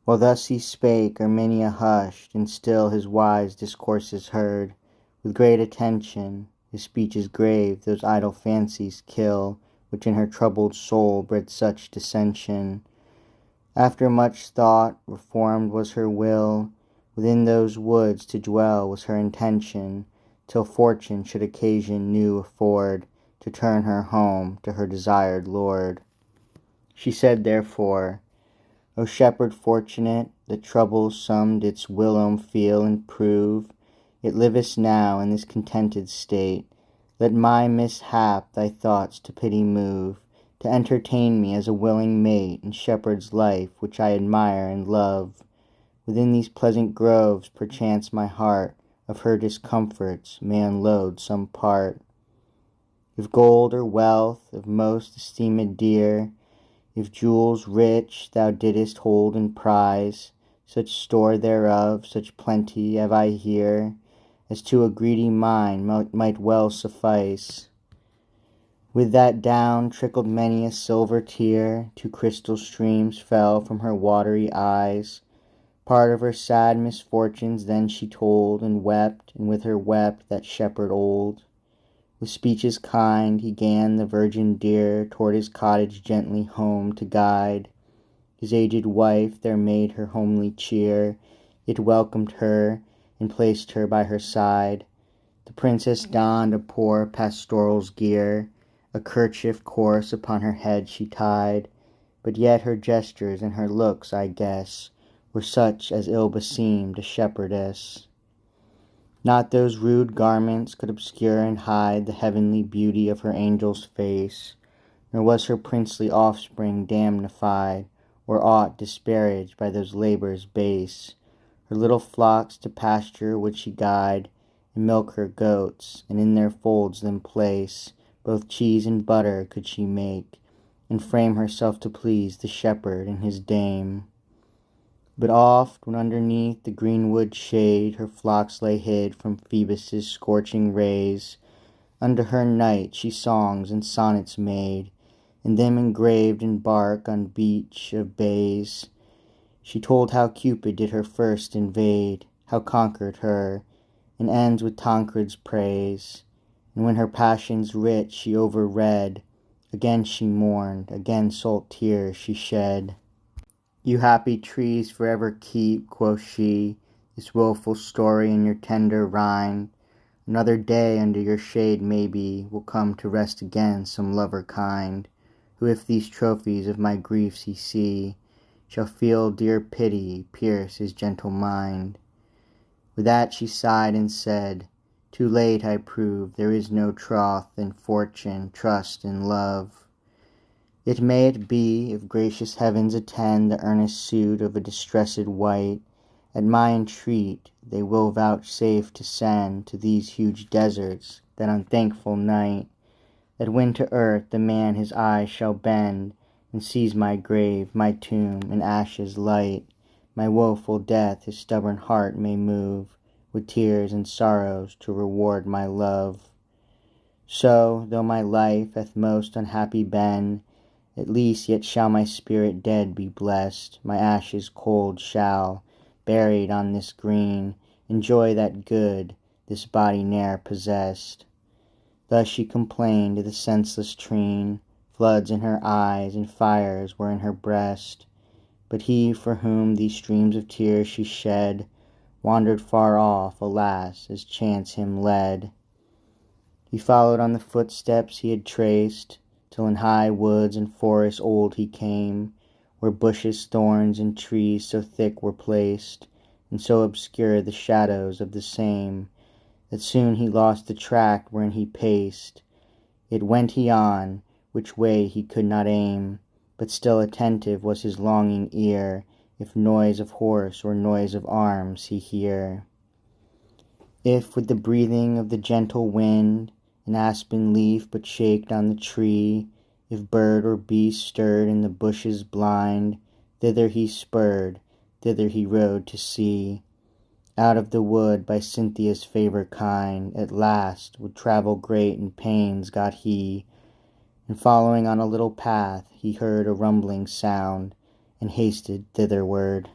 While thus he spake, Armenia hushed, and still his wise discourses heard. With great attention, his speech is grave, those idle fancies kill, which in her troubled soul bred such dissension. After much thought, reformed was her will, within those woods to dwell was her intention, till fortune should occasion new afford, to turn her home to her desired lord. She said therefore, O shepherd fortunate, that troubles some didst whilom feel and prove, yet livest now in this contented state, let my mishap thy thoughts to pity move, to entertain me as a willing mate in shepherd's life which I admire and love. Within these pleasant groves perchance my heart of her discomforts may unload some part. If gold or wealth of most esteemed dear, if jewels rich thou didst hold in prize, such store thereof, such plenty have I here, as to a greedy mind might well suffice. With that down trickled many a silver tear, two crystal streams fell from her watery eyes. Part of her sad misfortunes then she told, and with her wept that shepherd old. With speeches kind he 'gan the virgin dear toward his cottage gently home to guide. His aged wife there made her homely cheer, yet welcomed her, and placed her by her side. The princess donned a poor pastoral's gear, a kerchief coarse upon her head she tied, but yet her gestures and her looks, I guess, were such as ill beseemed a shepherdess. Not those rude garments could obscure and hide the heavenly beauty of her angel's face, nor was her princely offspring damnified, or aught disparaged by those labours base. Her little flocks to pasture would she guide, and milk her goats, and in their folds them place. Both cheese and butter could she make, and frame herself to please the shepherd and his dame. But oft, when underneath the greenwood shade her flocks lay hid from Phoebus' scorching rays, unto her night she songs and sonnets made, and them engraved in bark on beach of bays. She told how Cupid did her first invade, how conquered her, and ends with Tancred's praise. And when her passions rich she overread, again she mourned, again salt tears she shed. You happy trees forever keep, quoth she, this woeful story in your tender rind. Another day under your shade, maybe, will come to rest again some lover kind, who if these trophies of my griefs he see, shall feel dear pity pierce his gentle mind. With that she sighed and said, too late I prove there is no troth in fortune, trust, and love. Yet may it be, if gracious heavens attend the earnest suit of a distressed wight, at my entreat they will vouchsafe to send to these huge deserts that unthankful night, that when to earth the man his eyes shall bend, and sees my grave, my tomb, in ashes light, my woeful death his stubborn heart may move, with tears and sorrows to reward my love. So, though my life hath most unhappy been, at least yet shall my spirit dead be blessed, my ashes cold shall, buried on this green, enjoy that good this body ne'er possessed. Thus she complained to the senseless treen, floods in her eyes and fires were in her breast. But he for whom these streams of tears she shed wandered far off, alas, as chance him led. He followed on the footsteps he had traced, till in high woods and forests old he came, where bushes, thorns, and trees so thick were placed, and so obscure the shadows of the same, that soon he lost the track wherein he paced. Yet went he on, which way he could not aim, but still attentive was his longing ear, if noise of horse or noise of arms he hear. If with the breathing of the gentle wind an aspen leaf but shaked on the tree, if bird or beast stirred in the bushes blind, thither he spurred, thither he rode to see. Out of the wood by Cynthia's favour kind, at last with travel great and pains got he, and following on a little path he heard a rumbling sound, and hasted thitherward.